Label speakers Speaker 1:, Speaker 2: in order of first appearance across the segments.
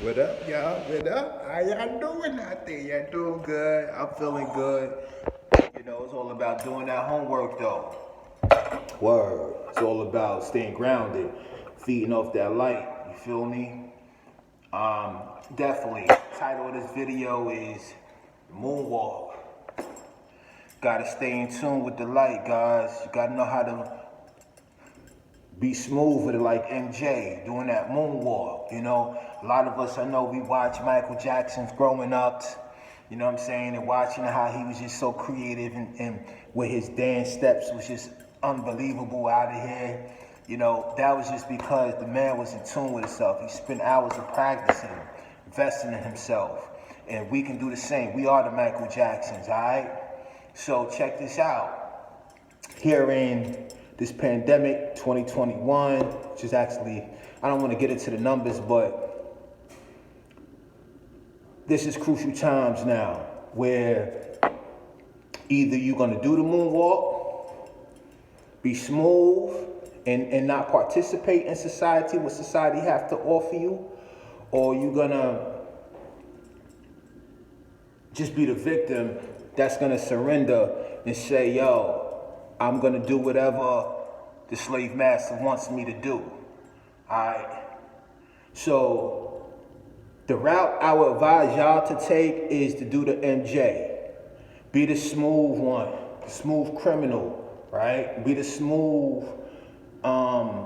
Speaker 1: What up, y'all? What up? How y'all doing out there? Y'all doing good? I'm feeling good. You know, it's all about doing that homework, though. Word. It's all about staying grounded, feeding off that light. You feel me? Definitely. Title of this video is Moonwalk. Gotta stay in tune with the light, guys. You gotta know how to be smooth with it, like MJ doing that moonwalk. You know, a lot of us, I know, we watch Michael Jackson's growing up, you know what I'm saying, and watching how he was just so creative and with his dance steps was just unbelievable out of here. You know, that was just because the man was in tune with himself. He spent hours of practicing, investing in himself, and we can do the same. We are the Michael Jacksons, all right? So check this out. Here in this pandemic, 2021, which is actually, I don't want to get into the numbers, but this is crucial times now where either you're going to do the moonwalk, be smooth, and not participate in society, what society have to offer you, or you're going to just be the victim that's going to surrender and say, yo, I'm going to do whatever the slave master wants me to do. All right? So the route I would advise y'all to take is to do the MJ. Be the smooth one, the smooth criminal, right? Be the smooth one, all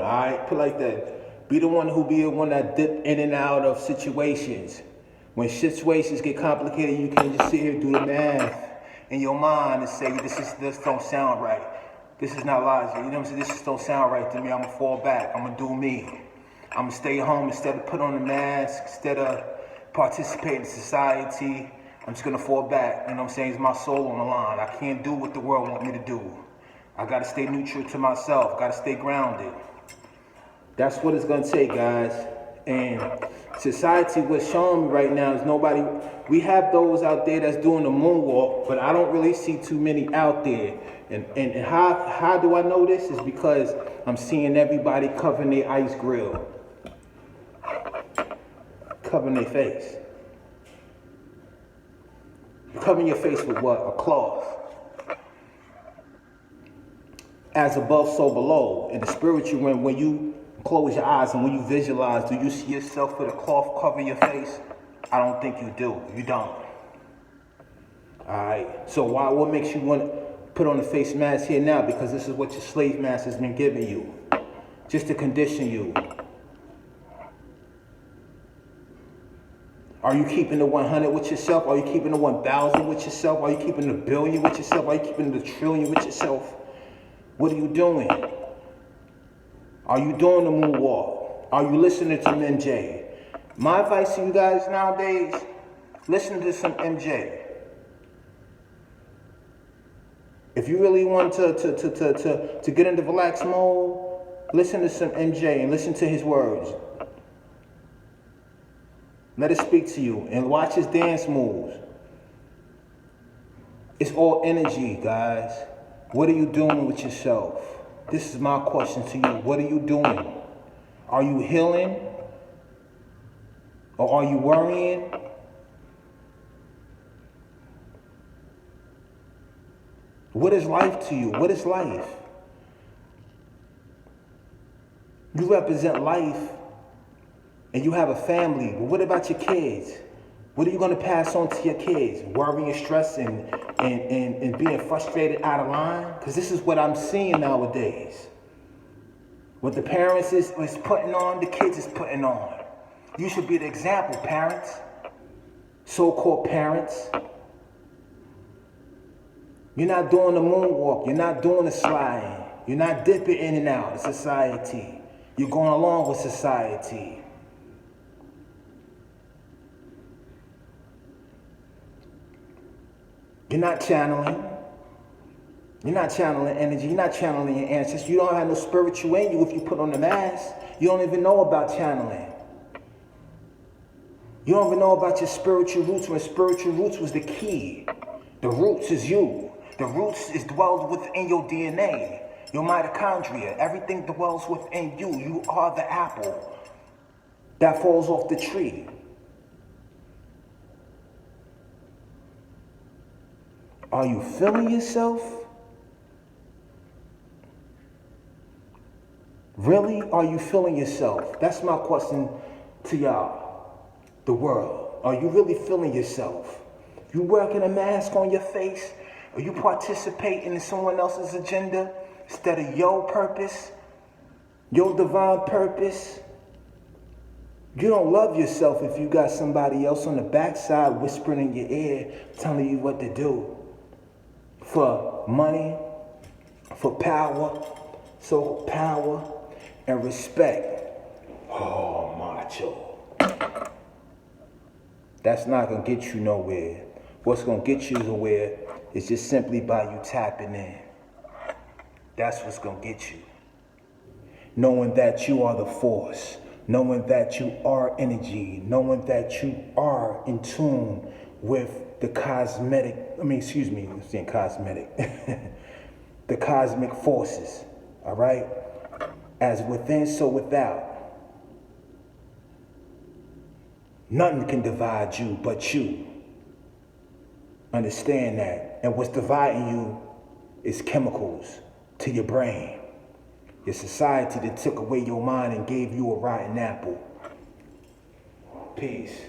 Speaker 1: right? Put it like that. Be the one who be the one that dip in and out of situations. When situations get complicated, you can just sit here and do the math in your mind and say, this don't sound right. This is not logic. You know what I'm saying? This just don't sound right to me. I'm gonna fall back. I'm gonna do me. I'm gonna stay home instead of put on the mask, instead of participating in society. I'm just gonna fall back. You know what I'm saying? It's my soul on the line. I can't do what the world want me to do. I gotta stay neutral to myself. Gotta stay grounded. That's what it's gonna take, guys. And society, what's showing me right now is nobody, we have those out there that's doing the moonwalk, but I don't really see too many out there. And how do I know this? Is because I'm seeing everybody covering their ice grill. Covering their face. Covering your face with what? A cloth. As above, so below. In the spiritual realm, when you close your eyes and when you visualize, do you see yourself with a cloth covering your face? I don't think you do. You don't. Alright. So what makes you want to put on the face mask here now? Because this is what your slave master's been giving you. Just to condition you. Are you keeping the 100 with yourself? Are you keeping the 1,000 with yourself? Are you keeping the billion with yourself? Are you keeping the trillion with yourself? What are you doing? Are you doing the moonwalk? Are you listening to MJ? My advice to you guys nowadays, listen to some MJ. If you really want to get into relaxed mode, listen to some MJ and listen to his words. Let it speak to you and watch his dance moves. It's all energy, guys. What are you doing with yourself? This is my question to you. What are you doing? Are you healing? Or are you worrying? What is life to you? What is life? You represent life and you have a family, but what about your kids? What are you going to pass on to your kids? Worrying, stress, and being frustrated out of line? Because this is what I'm seeing nowadays. What the parents is putting on, the kids is putting on. You should be the example, parents. So-called parents. You're not doing the moonwalk. You're not doing the sliding. You're not dipping in and out of society. You're going along with society. You're not channeling. You're not channeling energy. You're not channeling your ancestors. You don't have no spiritual in you if you put on the mask. You don't even know about channeling. You don't even know about your spiritual roots when spiritual roots was the key. The roots is you. The roots is dwelled within your DNA, your mitochondria. Everything dwells within you. You are the apple. that falls off the tree. Are you feeling yourself? Really? Are you feeling yourself? That's my question to y'all, the world. Are you really feeling yourself? You working a mask on your face? Are you participating in someone else's agenda instead of your purpose, your divine purpose? You don't love yourself if you got somebody else on the backside whispering in your ear, telling you what to do. For money, for power, so power and respect. Oh, macho. That's not gonna get you nowhere. What's gonna get you nowhere is just simply by you tapping in. That's what's gonna get you. Knowing that you are the force, knowing that you are energy, knowing that you are in tune with the the cosmic forces, all right? As within, so without. Nothing can divide you but you. Understand that. And what's dividing you is chemicals to your brain. Your society that took away your mind and gave you a rotten apple. Peace.